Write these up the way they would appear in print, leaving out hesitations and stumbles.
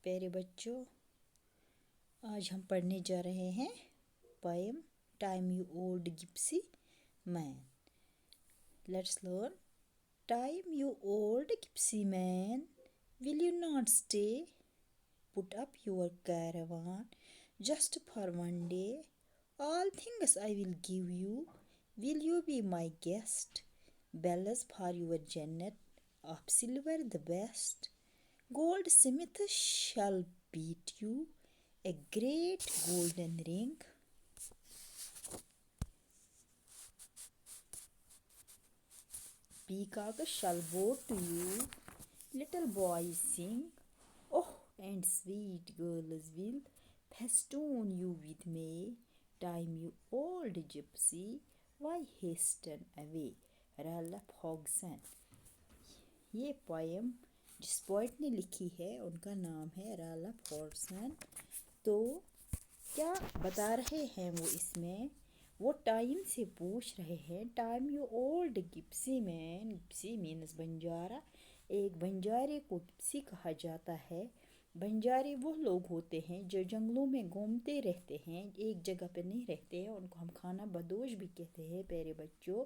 پیارے بچوں، آج ہم پڑھنے جا رہے ہیں poem time you old gypsy man. Let's learn. Time you old gypsy man, will you not stay? Put up your caravan just for one day. All things I will give you. Will you be my guest? Bells for your Janet, of silver the best. Goldsmith shall beat you a great golden ring. Peacocks shall bow to you, little boys sing. Oh, and sweet girls will festoon you with May. Time you old gypsy, why hasten away? Ralph Hodgson. یہ poem جس poet نے لکھی ہے ان کا نام ہے Ralph ہاڈسن. تو کیا بتا رہے ہیں وہ اس میں؟ وہ ٹائم سے پوچھ رہے ہیں. Time you old gypsy man, gypsy man's بنجارا. ایک بنجارے کو گپسی کہا جاتا ہے. بنجارے وہ لوگ ہوتے ہیں جو جنگلوں میں گھومتے رہتے ہیں, ایک جگہ پہ نہیں رہتے ہیں. ان کو ہم خانہ بدوش بھی کہتے ہیں پیارے بچوں.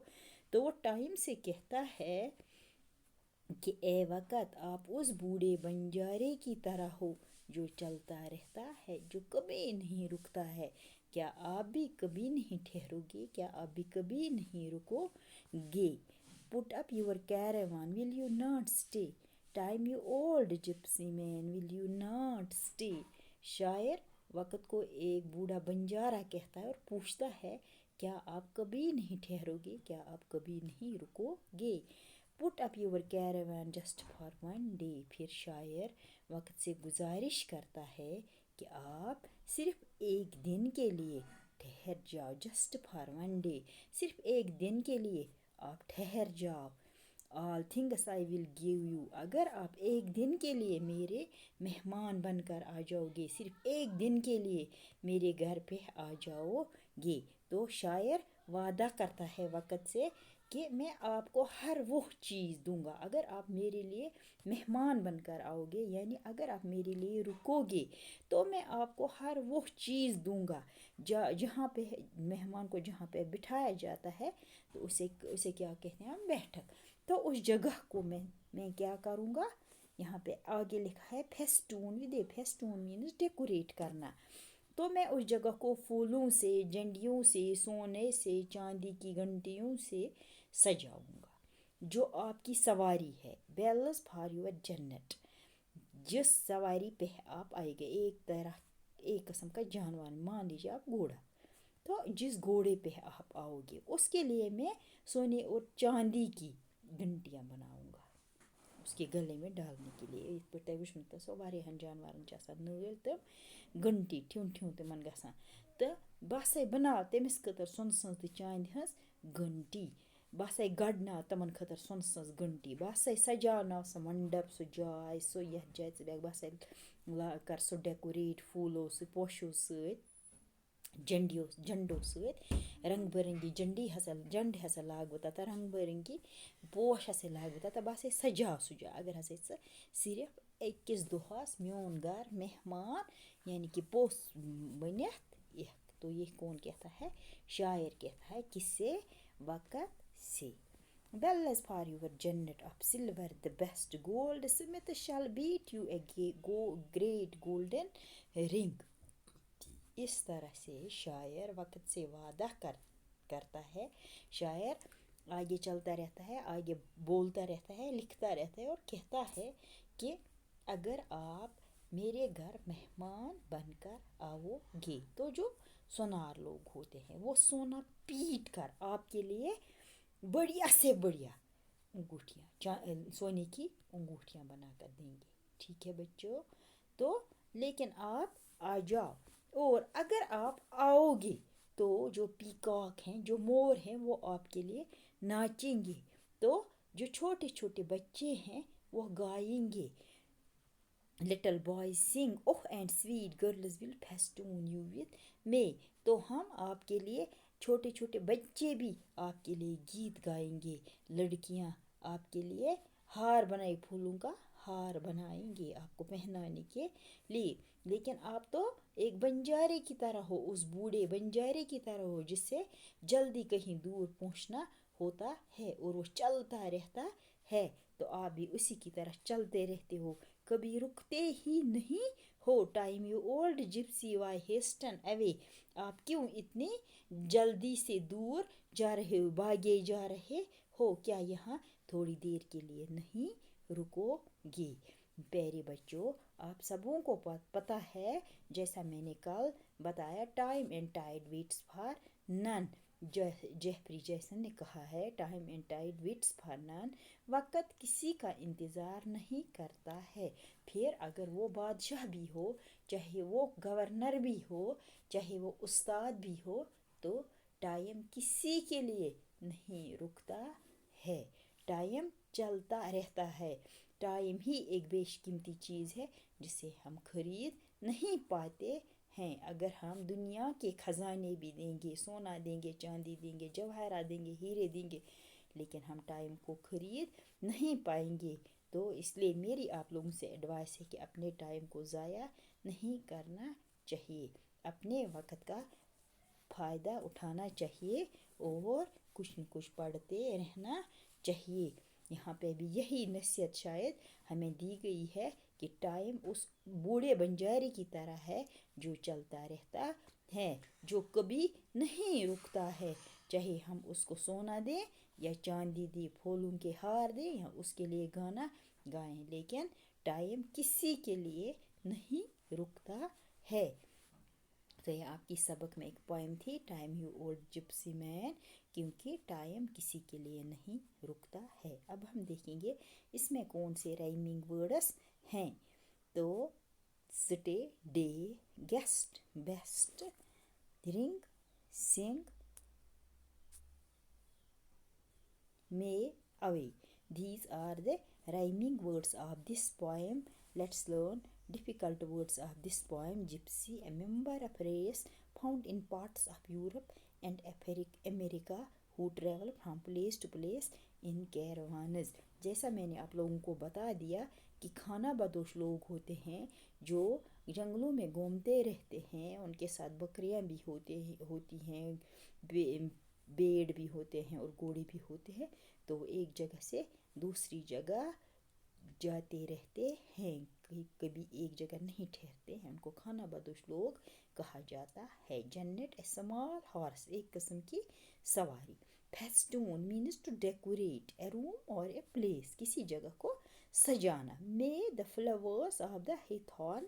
تو وہ ٹائم سے کہتا ہے کہ اے وقت, آپ اس بوڑھے بنجارے کی طرح ہو جو چلتا رہتا ہے, جو کبھی نہیں رکتا ہے. کیا آپ بھی کبھی نہیں ٹھہرو گے؟ کیا آپ بھی کبھی نہیں رکو گے؟ Put up your caravan, will you not stay? Time you old gypsy man, will you not stay? شاعر وقت کو ایک بوڑھا بنجارا کہتا ہے اور پوچھتا ہے کیا آپ کبھی نہیں ٹھہرو گے؟ کیا آپ کبھی نہیں رکو گے؟ Put up your caravan just for one day. پھر شاعر وقت سے گزارش کرتا ہے کہ آپ صرف ایک دن کے لیے ٹھہر جاؤ. just for one day, صرف ایک دن کے لیے آپ ٹھہر جاؤ. all things I will give you. اگر آپ ایک دن کے لیے میرے مہمان بن کر آ جاؤ گے, صرف ایک دن کے لیے میرے گھر پہ آ جاؤ گے, تو شاعر وعدہ کرتا ہے وقت سے کہ میں آپ کو ہر وہ چیز دوں گا اگر آپ میرے لیے مہمان بن کر آؤ گے. یعنی اگر آپ میرے لیے رکو گے تو میں آپ کو ہر وہ چیز دوں گا. جہاں پہ مہمان کو جہاں پہ بٹھایا جاتا ہے تو اسے کیا کہتے ہیں ہم؟ بیٹھک. تو اس جگہ کو میں کیا کروں گا؟ یہاں پہ آگے لکھا ہے فیسٹون. فیسٹون مینس ڈیکوریٹ کرنا. تو میں اس جگہ کو پھولوں سے, جنڈیوں سے, سونے سے, چاندی کی گھنٹیوں سے سجاؤں گا جو آپ کی سواری ہے. بیلز فار یور جنت, جس سواری پہ آپ آئے گے, ایک قسم کا جانور, مان لیجیے آپ گھوڑا, تو جس گھوڑے پہ آپ آؤ گے اس کے لیے میں سونے اور چاندی کی گھنٹیاں بناؤں گا اس کے گلے میں ڈالنے کے لیے. یِتھ پٲٹھۍ تۄہہِ وٕچھمُت آسیو واریاہن جانوارن چھِ آسان نٲلۍ تہٕ گھنٹی ٹھیوٗ تِمن گژھان, تہٕ بہٕ ہسا بناو تٔمِس خٲطرٕ سۄنہٕ سٕنٛز تہٕ چاندِ ہٕنٛز گھنٹی. بہٕ ہسا گڑناو تِمن خٲطرٕ سۄنہٕ سٕنٛز گھنٹی. بہٕ ہسا سجاوناو سُہ منڈپ, سُہ جاے, سُہ یتھ جایہِ ژٕ بیٚہکھ, بہٕ ہسا کر سُہ ڈیکوریٹ پھوٗلو سۭتۍ, پوشو سۭتۍ, جنڈو سۭتۍ. رنگ برنگی جنڈٕ ہسا لاگہٕ بہٕ تتھ, رنگ برنگی پوش ہسا لاگہٕ بہٕ تتھ, تہٕ بہٕ ہسا سجاو سُہ جاے. اگر ہسا ژٕ صرف أکِس دۄہس میون گھر مہمان یعنی کہ پوٚژھ بٔنِتھ یِکھ. تو یہ کون کہتا ہے؟ شاعر کہتا ہے کس سے؟ وقت سے. Bells for your Janet, of silver the best. Goldsmith shall beat you a great golden ring. اس طرح سے شاعر وقت سے وعدہ کرتا ہے. شاعر آگے چلتا رہتا ہے, آگے بولتا رہتا ہے, لکھتا رہتا ہے اور کہتا ہے کہ اگر آپ میرے گھر مہمان بن کر آؤ گے تو جو سونار لوگ ہوتے ہیں وہ سونا پیٹ کر آپ کے لیے بڑھیا سے بڑھیا انگوٹھیاں, سونے کی انگوٹھیاں بنا کر دیں گے. ٹھیک ہے بچوں؟ تو لیکن آپ آ جاؤ, اور اگر آپ آؤ گے تو جو پیکاک ہیں, جو مور ہیں, وہ آپ کے لیے ناچیں گے. تو جو چھوٹے چھوٹے بچے ہیں وہ گائیں گے. Little boys sing, oh and sweet girls will festoon you with May. تو ہم آپ کے لیے, چھوٹے چھوٹے بچے بھی آپ کے لیے گیت گائیں گے. لڑکیاں آپ کے لیے ہار بنائے, پھولوں کا ہار بنائیں گے آپ کو پہنانے کے لیے، لیکن آپ تو ایک بنجارے کی طرح ہو، اس بوڑھے بنجارے کی طرح ہو جس سے جلدی کہیں دور پہنچنا ہوتا ہے اور وہ چلتا رہتا ہے، تو آپ بھی اسی کی طرح چلتے رہتے ہو، کبھی رکتے ہی نہیں ہو۔ Time you old gypsy why hasten away, آپ کیوں اتنی جلدی سے دور جا رہے ہو، بھاگے جا رہے ہو، کیا یہاں تھوڑی دیر کے لیے نہیں رکو گے؟ پیارے بچوں، آپ سبوں کو پتہ ہے، جیسا میں نے کل بتایا، time and tied waits for نن، جیفری جیسن نے کہا ہے، time and tied waits for نن، وقت کسی کا انتظار نہیں کرتا ہے، پھر اگر وہ بادشاہ بھی ہو، چاہے وہ گورنر بھی ہو، چاہے وہ استاد بھی ہو، تو ٹائم کسی کے لیے نہیں رکتا ہے، ٹائم چلتا رہتا ہے۔ ٹائم ہی ایک بیش قیمتی چیز ہے جسے ہم خرید نہیں پاتے ہیں، اگر ہم دنیا کے خزانے بھی دیں گے، سونا دیں گے، چاندی دیں گے، جواہرات دیں گے، ہیرے دیں گے، لیکن ہم ٹائم کو خرید نہیں پائیں گے۔ تو اس لیے میری آپ لوگوں سے ایڈوائس ہے کہ اپنے ٹائم کو ضائع نہیں کرنا چاہیے، اپنے وقت کا فائدہ اٹھانا چاہیے اور کچھ نہ کچھ پڑھتے رہنا چاہیے۔ یہاں پہ بھی یہی نصیحت شاید ہمیں دی گئی ہے کہ ٹائم اس بوڑھے بنجارے کی طرح ہے جو چلتا رہتا ہے، جو کبھی نہیں رکتا ہے، چاہے ہم اس کو سونا دیں یا چاندی دیں، پھولوں کے ہار دیں یا اس کے لیے گانا گائیں، لیکن ٹائم کسی کے لیے نہیں رکتا ہے۔ تو یہ آپ کی سبق میں ایک پوائم تھی، ٹائم یو اولڈ جپسی مین، کیونکہ ٹائم کسی کے لیے نہیں رکتا ہے۔ اب ہم دیکھیں گے اس میں کون سے رائمنگ ورڈس ہیں، تو سٹے، ڈے، گیسٹ، بیسٹ، رنگ، سنگ، may, away. These are the rhyming words of this poem. Let's learn difficult words of this poem. Gypsy, a member of race found in parts of Europe and America who travel from place to place in caravans. جیسا میں نے آپ لوگوں کو بتا دیا کہ کھانا بدوش لوگ ہوتے ہیں جو جنگلوں میں گھومتے رہتے ہیں، ان کے ساتھ بکریاں بھی ہوتی ہیں، بیڑ بھی ہوتے ہیں اور گھوڑے بھی ہوتے ہیں، تو وہ ایک جگہ سے دوسری جگہ جاتے رہتے ہیں، کبھی ایک جگہ نہیں ٹھہرتے ہیں، ان کو کھانا بدوش لوگ کہا جاتا ہے۔ جنٹ، اے اسمال ہارس، ایک قسم کی سواری۔ فیسٹون مینس ٹو ڈیکوریٹ اے روم اور اے پلیس، کسی جگہ کو سجانا۔ مے، دا فلاورس آف دا ہیتھارن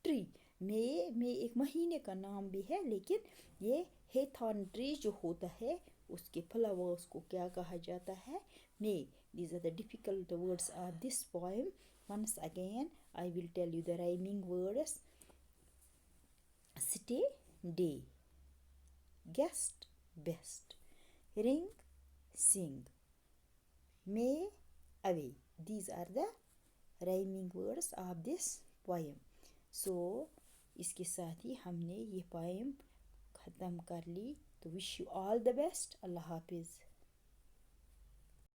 ٹری، مے ایک مہینے کا نام بھی ہے، لیکن یہ ہیتھارن ٹری جو ہوتا ہے اس کے فلاورس کو کیا کہا جاتا ہے؟ مے۔ These are the difficult words of this poem. Once again, I will tell you the rhyming words. Stay, day. Guest, best. Ring, sing. May, away. These are the rhyming words of this poem. So, اس کے ساتھ ہی ہم نے یہ پوائم ختم کر لی، تو wish you all the best. اللہ حافظ۔